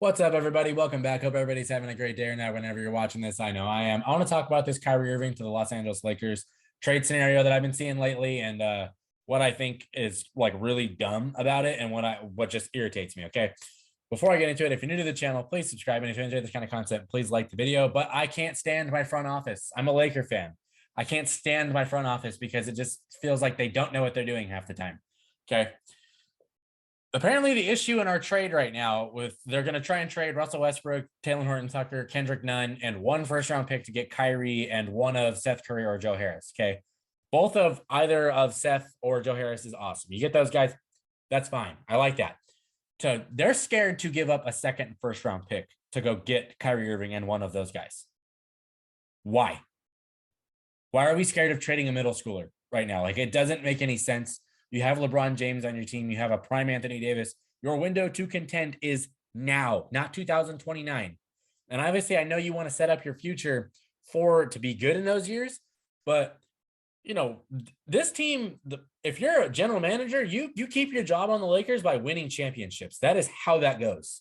What's up, everybody? Welcome back. Hope everybody's having a great day or night whenever you're watching this. I know I am. I want to talk about this Kyrie Irving to the Los Angeles Lakers trade scenario that I've been seeing lately, and what I think is like really dumb about it, and what just irritates me. Okay, before I get into it, if you're new to the channel, please subscribe, and if you enjoy this kind of content, please like the video. But I can't stand my front office. I'm a Laker fan. I can't stand my front office because it just feels like they don't know what they're doing half the time. Okay, apparently the issue in our trade right now with they're going to try and trade Russell Westbrook, Taylor Horton Tucker, Kendrick Nunn, and one first round pick to get Kyrie and one of Seth Curry or Joe Harris. Okay. Both of either of Seth or Joe Harris is awesome. You get those guys, that's fine. I like that. So they're scared to give up a second first round pick to go get Kyrie Irving and one of those guys. Why? Why are we scared of trading a middle schooler right now? Like, it doesn't make any sense. You have LeBron James on your team. You have a prime Anthony Davis. Your window to contend is now, not 2029. And obviously, I know you want to set up your future to be good in those years. But, this team, if you're a general manager, you keep your job on the Lakers by winning championships. That is how that goes.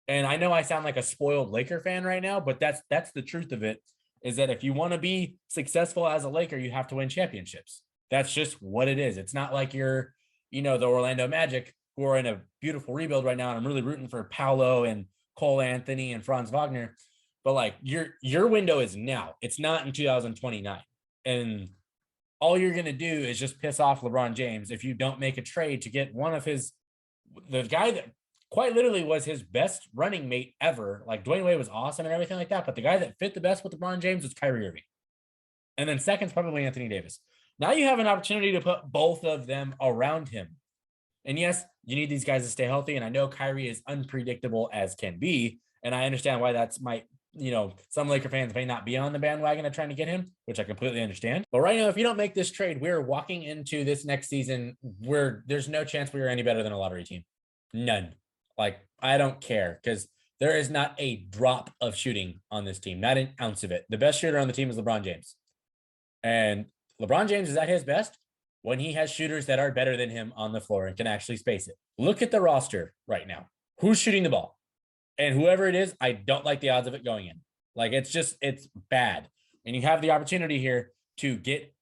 And I know I sound like a spoiled Laker fan right now, but that's the truth of it, is that if you want to be successful as a Laker, you have to win championships. That's just what it is. It's not like you're, the Orlando Magic, who are in a beautiful rebuild right now. And I'm really rooting for Paolo and Cole Anthony and Franz Wagner. But like your window is now. It's not in 2029. And all you're going to do is just piss off LeBron James if you don't make a trade to get the guy that quite literally was his best running mate ever. Like, Dwayne Wade was awesome and everything like that. But the guy that fit the best with LeBron James was Kyrie Irving. And then second's probably Anthony Davis. Now you have an opportunity to put both of them around him. And yes, you need these guys to stay healthy. And I know Kyrie is unpredictable as can be. And I understand why some Laker fans may not be on the bandwagon of trying to get him, which I completely understand. But right now, if you don't make this trade, we're walking into this next season where there's no chance we are any better than a lottery team. None. Like, I don't care, because there is not a drop of shooting on this team, not an ounce of it. The best shooter on the team is LeBron James. And LeBron James is at his best when he has shooters that are better than him on the floor and can actually space it. Look at the roster right now. Who's shooting the ball? And whoever it is, I don't like the odds of it going in. Like, it's bad. And you have the opportunity here to get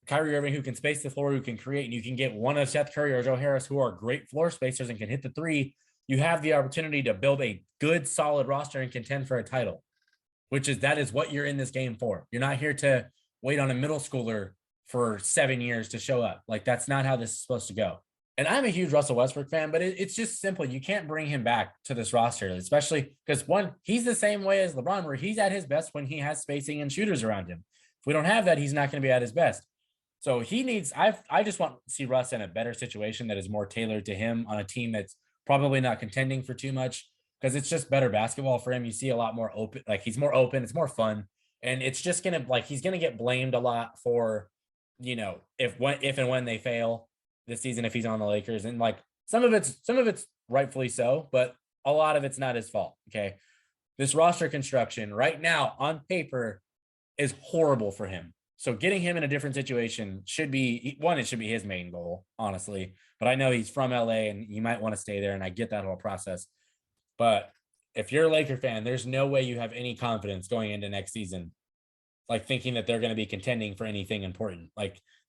Kyrie Irving, who can space the floor, who can create, and you can get one of Seth Curry or Joe Harris, who are great floor spacers and can hit the three. You have the opportunity to build a good, solid roster and contend for a title, that is what you're in this game for. You're not here to wait on a middle schooler for 7 years to show up. Like, that's not how this is supposed to go. And I'm a huge Russell Westbrook fan, but it's just simple. You can't bring him back to this roster, especially because, one, he's the same way as LeBron, where he's at his best when he has spacing and shooters around him. If we don't have that, he's not going to be at his best. So I just want to see Russ in a better situation that is more tailored to him on a team that's probably not contending for too much, because it's just better basketball for him. You see a lot more open, like, he's more open. It's more fun. And it's just going to, he's going to get blamed a lot for, if and when they fail this season, if he's on the Lakers. And some of it's rightfully so, but a lot of it's not his fault. Okay. This roster construction right now on paper is horrible for him. So getting him in a different situation it should be his main goal, honestly. But I know he's from LA and he might want to stay there, and I get that whole process. But if you're a Laker fan, there's no way you have any confidence going into next season, thinking that they're going to be contending for anything important.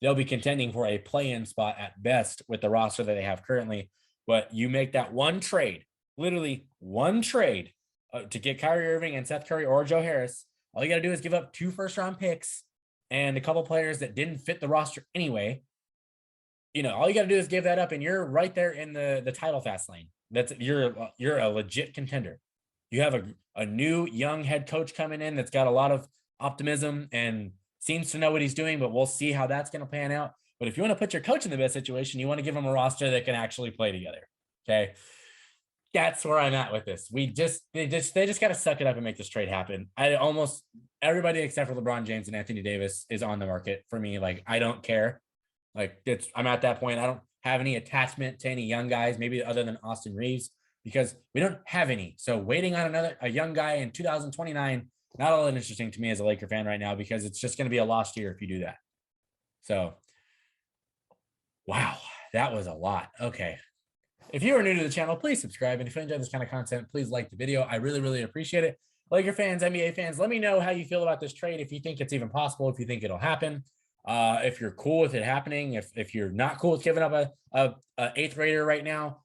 They'll be contending for a play-in spot at best with the roster that they have currently. But you make that one trade, literally one trade, to get Kyrie Irving and Seth Curry or Joe Harris. All you got to do is give up 2 first-round picks and a couple players that didn't fit the roster anyway. All you got to do is give that up, and you're right there in the title fast lane. You're a legit contender. You have a new young head coach coming in that's got a lot of optimism and seems to know what he's doing, but we'll see how that's going to pan out. But if you want to put your coach in the best situation, you want to give him a roster that can actually play together. Okay. That's where I'm at with this. They just got to suck it up and make this trade happen. Everybody except for LeBron James and Anthony Davis is on the market for me. I don't care. I'm at that point. I don't have any attachment to any young guys, maybe other than Austin Reeves, because we don't have any. So waiting on a young guy in 2029, not all that interesting to me as a Laker fan right now, because it's just going to be a lost year if you do that. So, wow, that was a lot. Okay. If you are new to the channel, please subscribe. And if you enjoy this kind of content, please like the video. I really, really appreciate it. Laker fans, NBA fans, let me know how you feel about this trade. If you think it's even possible, if you think it'll happen, if you're cool with it happening, if you're not cool with giving up a eighth grader right now,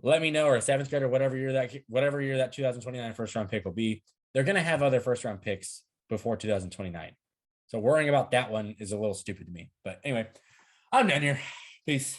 let me know, or a seventh grader, whatever year that 2029 first round pick will be. They're going to have other first round picks before 2029. So worrying about that one is a little stupid to me. But anyway, I'm done here. Peace.